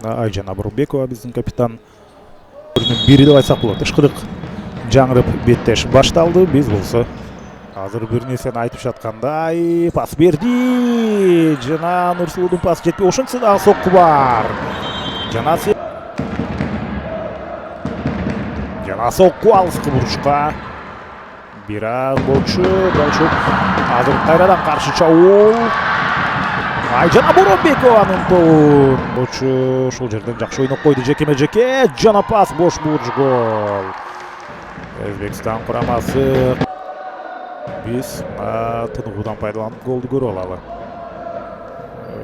Айжан Абурбекова биздин капитан. Бири деп айтсак болот. Ышкырык жаңырып беттеш башталды. Биз болсо азыр бир нерсени айтып жаткандай пас берди. Жана Нурсулуудун пасы жетпей, ошентсе дагы сокку бар. Жана сокку алыскы бурушка. Бирок болчу, азыр кайрадан каршы чабуул. Айжан Абурбекованын тобун болчу ушул жерден жакшы ойноп койду жекеме-жеке. Жана пас бош буруш гол. Өзбекстан курамасы биз тыныгуудан пайдаланып голду көрүп алалы.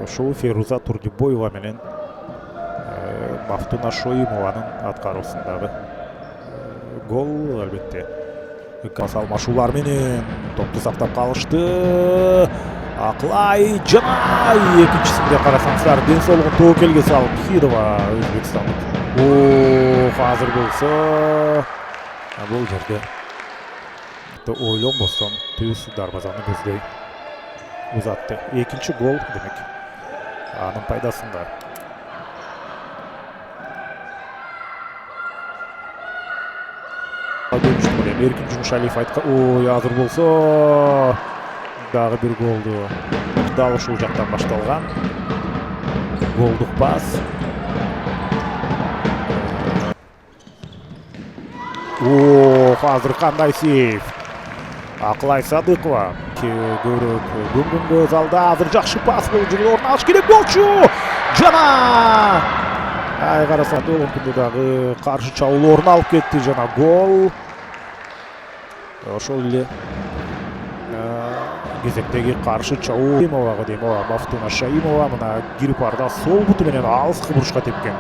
Ушул Феруза Турдибоева менен Мафтуна Шоимованын аткаруусундагы гол. Албетте алмашуулар менен топту сактап калышты. Аклай жана экинчисинде карасаңыздар ден соолугун тобокелге салып Хирова өзбекстандык. Азыр болсо бул жерде ойлонбостон түз дарбазаны көздөй узатты. Экинчи гол демек анын пайдасында. Эркин Жумшалиев айткан, азыр болсо дагы бир голду дал ушул жактан башталган. Голдук пас. Азыр кандай сейф. Аклай Садыкова көбүрөөк көңгөнгө залда. Азыр жакшы пас болду. Орун алыш керек болчу. Жана караса Долонкунду дагы каршы чабуул орун алып кетти. Жана гол. Ошол эле кезектеги каршы чабуул Мафтуна Шаимова мына кирип барда сол буту менен алыскы бурушка тепкен.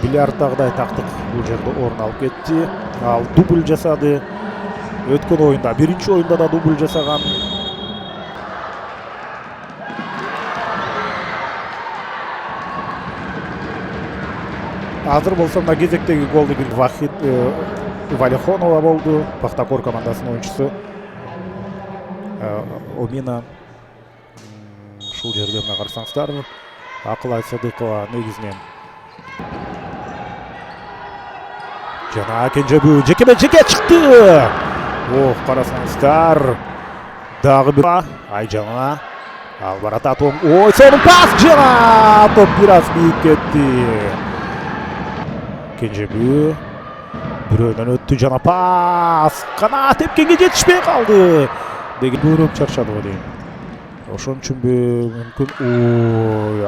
Бильярддагыдай тактык бул жерде орун алып кетти. Ал дубль жасады. Өткөн оюнда, биринчи оюнда да дубль жасаган. Азыр болсо мына кезектеги голду Вахид Валихонова болду. Пахтакор командасынын оюнчусу. Омина ушул жерде мына карасаңыздар Аклай Садыкова негизинен жана Кенжебүү жекеме-жеке чыкты. Карасаңыздар дагы бир Айжана ал баратат. Сонун пас жана топ бир аз бийип кетти. Кенжебүү бирөөнөн өттү. Жана пас канат тепкенге жетишпей калды. Көбүрөөк чарчадыбы дейм. Ошон үчүнбү мүмкүн.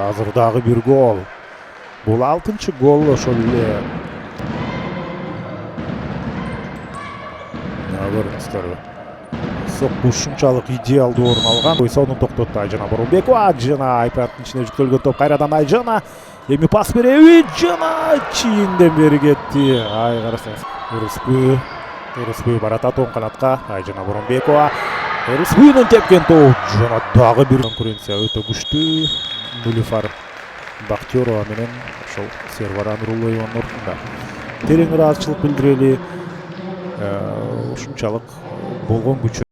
Азыр дагы бир гол. Бул 6-чы гол. Ошол эле көрүңүздөр. Сокку ушунчалык идеалдуу орун алган. Сону токтотту Айжан Абурбекова. Жана айпаттын ичине жүктөлгөн топ кайрадан Айжана. Эми пас береби. Жана чийинден бери кетти. Карасаңыз. Ырыспы баратат оң канатка. Айжан Абурбекова. Ырыспынын тепкен топ. Жана дагы бир конкуренция өтө күчтүү. Нулифар Бактиорова менен ошол Сервара Нуруллаеванын ордунда терең ыраазычылык билдирели. Ушунчалык болгон күчү